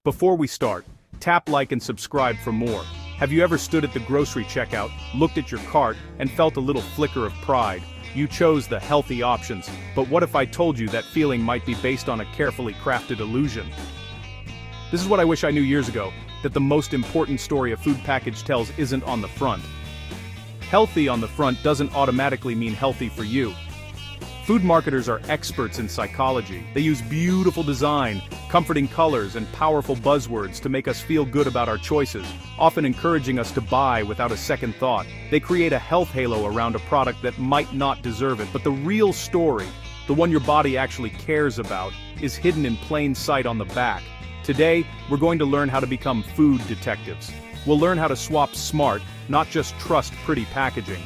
Before we start, tap like and subscribe for more. Have you ever stood at the grocery checkout, looked at your cart, and felt a little flicker of pride? You chose the healthy options, but what if I told you that feeling might be based on a carefully crafted illusion? This is what I wish I knew years ago, that the most important story a food package tells isn't on the front. Healthy on the front doesn't automatically mean healthy for you. Food marketers are experts in psychology. They use beautiful design, comforting colors, and powerful buzzwords to make us feel good about our choices, often encouraging us to buy without a second thought. They create a health halo around a product that might not deserve it, but the real story, the one your body actually cares about, is hidden in plain sight on the back. Today, we're going to learn how to become food detectives. We'll learn how to swap smart, not just trust pretty packaging.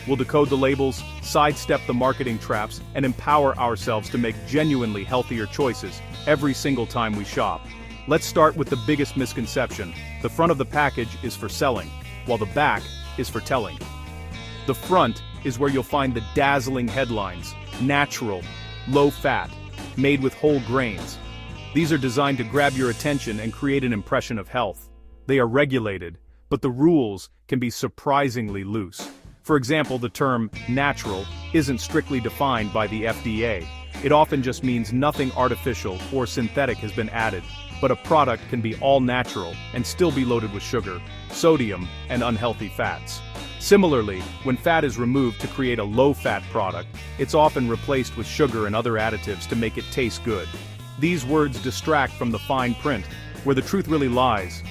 We'll decode the labels, sidestep the marketing traps, and empower ourselves to make genuinely healthier choices every single time we shop. Let's start with the biggest misconception. The front of the package is for selling, while the back is for telling. The front is where you'll find the dazzling headlines: natural, low fat, made with whole grains. These are designed to grab your attention and create an impression of health. They are regulated, but the rules can be surprisingly loose. For example, the term natural isn't strictly defined by the FDA. It often just means nothing artificial or synthetic has been added, but a product can be all natural and still be loaded with sugar, sodium, and unhealthy fats. Similarly, when fat is removed to create a low-fat product, it's often replaced with sugar and other additives to make it taste good. These words distract from the fine print, where the truth really lies.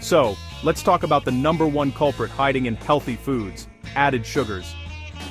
So, let's talk about the #1 culprit hiding in healthy foods: added sugars.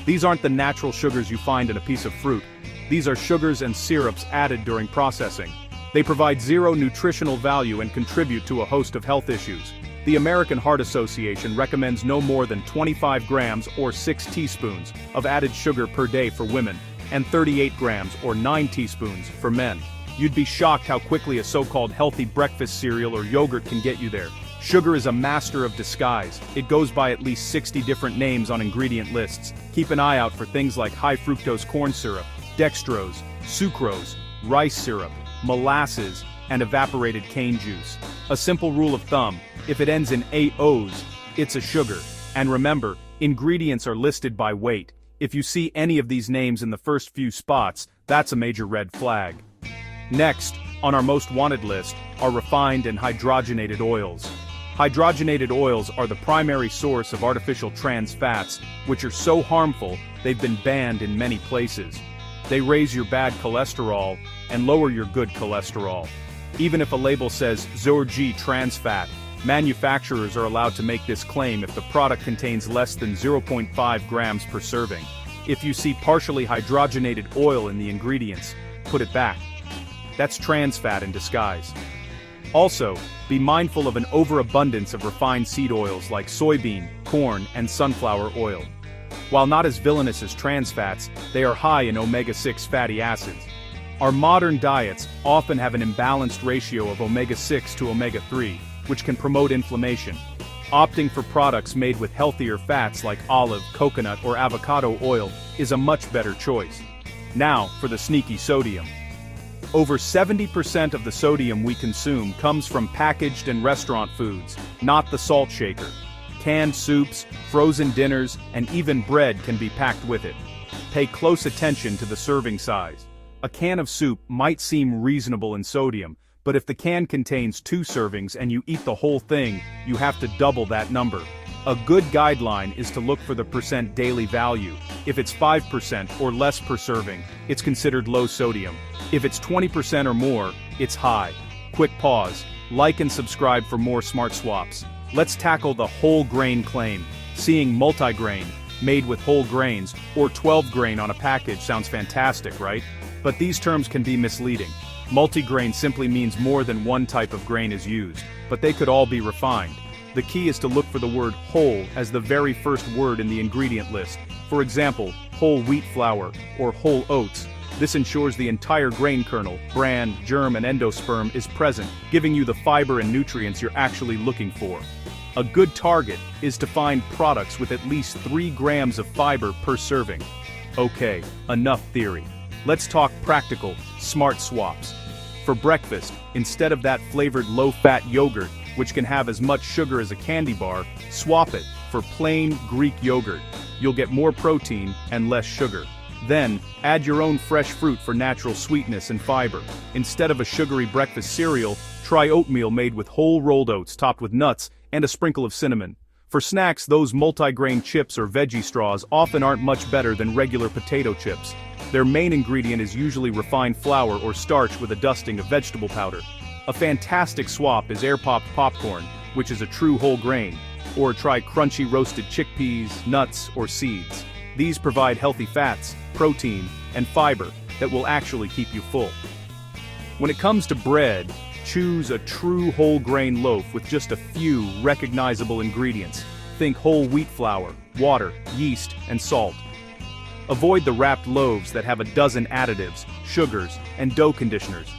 These aren't the natural sugars you find in a piece of fruit. These are sugars and syrups added during processing. They provide zero nutritional value and contribute to a host of health issues. The American Heart Association recommends no more than 25 grams or 6 teaspoons of added sugar per day for women, and 38 grams or 9 teaspoons for men. You'd be shocked how quickly a so-called healthy breakfast cereal or yogurt can get you there. Sugar is a master of disguise. It goes by at least 60 different names on ingredient lists. Keep an eye out for things like high fructose corn syrup, dextrose, sucrose, rice syrup, molasses, and evaporated cane juice. A simple rule of thumb: if it ends in AOs, it's a sugar. And remember, ingredients are listed by weight. If you see any of these names in the first few spots, that's a major red flag. Next, on our most wanted list, are refined and hydrogenated oils. Hydrogenated oils are the primary source of artificial trans fats, which are so harmful they've been banned in many places. They raise your bad cholesterol and lower your good cholesterol. Even if a label says 0G trans fat, manufacturers are allowed to make this claim if the product contains less than 0.5 grams per serving. If you see partially hydrogenated oil in the ingredients, put it back. That's trans fat in disguise. Also, be mindful of an overabundance of refined seed oils like soybean, corn, and sunflower oil. While not as villainous as trans fats, they are high in omega-6 fatty acids. Our modern diets often have an imbalanced ratio of omega-6 to omega-3, which can promote inflammation. Opting for products made with healthier fats like olive, coconut, or avocado oil is a much better choice. Now, for the sneaky sodium. Over 70% of the sodium we consume comes from packaged and restaurant foods, not the salt shaker. Canned soups, frozen dinners, and even bread can be packed with it. Pay close attention to the serving size. A can of soup might seem reasonable in sodium, but if the can contains 2 servings and you eat the whole thing, you have to double that number. A good guideline is to look for the percent daily value. If it's 5% or less per serving, it's considered low sodium. If it's 20% or more, it's high. Quick pause. Like and subscribe for more smart swaps. Let's tackle the whole grain claim. Seeing multigrain, made with whole grains, or 12 grain on a package sounds fantastic, right? But these terms can be misleading. Multigrain simply means more than one type of grain is used, but they could all be refined. The key is to look for the word whole as the very first word in the ingredient list. For example, whole wheat flour, or whole oats. This ensures the entire grain kernel, bran, germ, and endosperm is present, giving you the fiber and nutrients you're actually looking for. A good target is to find products with at least 3 grams of fiber per serving. Okay, enough theory. Let's talk practical, smart swaps. For breakfast, instead of that flavored low-fat yogurt, which can have as much sugar as a candy bar, swap it for plain Greek yogurt. You'll get more protein and less sugar. Then, add your own fresh fruit for natural sweetness and fiber. Instead of a sugary breakfast cereal, try oatmeal made with whole rolled oats topped with nuts and a sprinkle of cinnamon. For snacks, those multi-grain chips or veggie straws often aren't much better than regular potato chips. Their main ingredient is usually refined flour or starch with a dusting of vegetable powder. A fantastic swap is air-popped popcorn, which is a true whole grain. Or try crunchy roasted chickpeas, nuts, or seeds. These provide healthy fats, protein, and fiber that will actually keep you full. When it comes to bread, choose a true whole grain loaf with just a few recognizable ingredients. Think whole wheat flour, water, yeast, and salt. Avoid the wrapped loaves that have a dozen additives, sugars, and dough conditioners.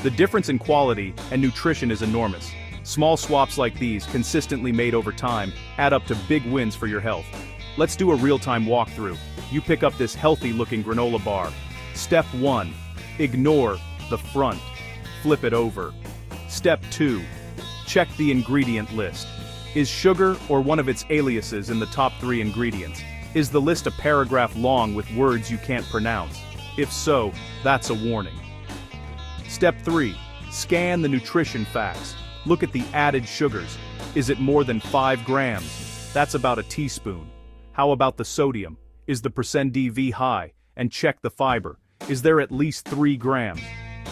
The difference in quality and nutrition is enormous. Small swaps like these, consistently made over time, add up to big wins for your health. Let's do a real-time walkthrough. You pick up this healthy-looking granola bar. Step 1. Ignore the front. Flip it over. Step 2. Check the ingredient list. Is sugar or one of its aliases in the top 3 ingredients? Is the list a paragraph long with words you can't pronounce? If so, that's a warning. Step 3. Scan the nutrition facts. Look at the added sugars. Is it more than 5 grams? That's about a teaspoon. How about the sodium? Is the %DV high? And check the fiber. Is there at least 3 grams?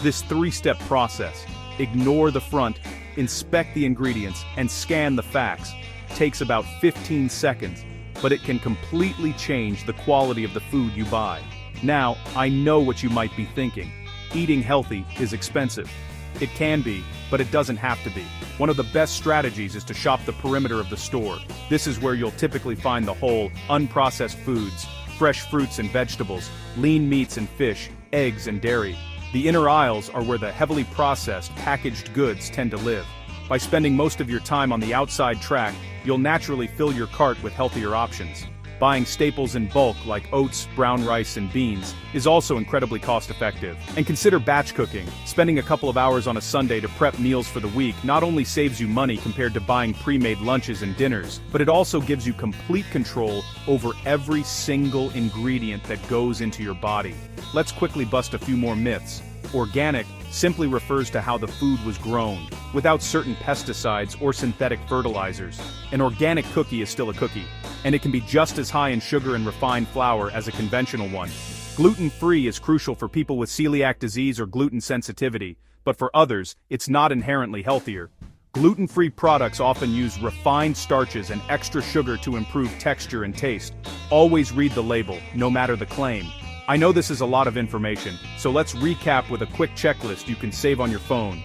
This 3-step process, ignore the front, inspect the ingredients, and scan the facts, takes about 15 seconds, but it can completely change the quality of the food you buy. Now, I know what you might be thinking. Eating healthy is expensive. It can be, but it doesn't have to be. One of the best strategies is to shop the perimeter of the store. This is where you'll typically find the whole, unprocessed foods, fresh fruits and vegetables, lean meats and fish, eggs and dairy. The inner aisles are where the heavily processed, packaged goods tend to live. By spending most of your time on the outside track, you'll naturally fill your cart with healthier options. Buying staples in bulk like oats, brown rice, and beans is also incredibly cost-effective. And consider batch cooking. Spending a couple of hours on a Sunday to prep meals for the week not only saves you money compared to buying pre-made lunches and dinners, but it also gives you complete control over every single ingredient that goes into your body. Let's quickly bust a few more myths. Organic simply refers to how the food was grown, without certain pesticides or synthetic fertilizers. An organic cookie is still a cookie, and it can be just as high in sugar and refined flour as a conventional one. Gluten-free is crucial for people with celiac disease or gluten sensitivity, but for others, it's not inherently healthier. Gluten-free products often use refined starches and extra sugar to improve texture and taste. Always read the label, no matter the claim. I know this is a lot of information, so let's recap with a quick checklist you can save on your phone.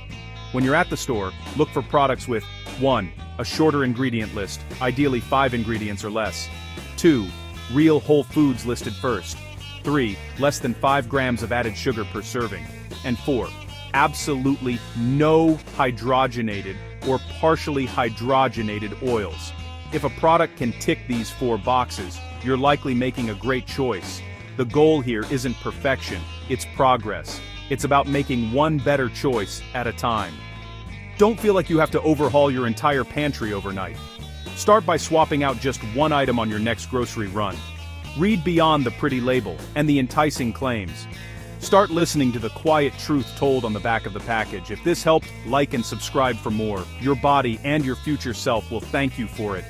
When you're at the store, look for products with 1. A shorter ingredient list, ideally 5 ingredients or less. 2. Real whole foods listed first. 3. Less than 5 grams of added sugar per serving. And 4. Absolutely no hydrogenated or partially hydrogenated oils. If a product can tick these 4 boxes, you're likely making a great choice. The goal here isn't perfection, it's progress. It's about making one better choice at a time. Don't feel like you have to overhaul your entire pantry overnight. Start by swapping out just one item on your next grocery run. Read beyond the pretty label and the enticing claims. Start listening to the quiet truth told on the back of the package. If this helped, like and subscribe for more. Your body and your future self will thank you for it.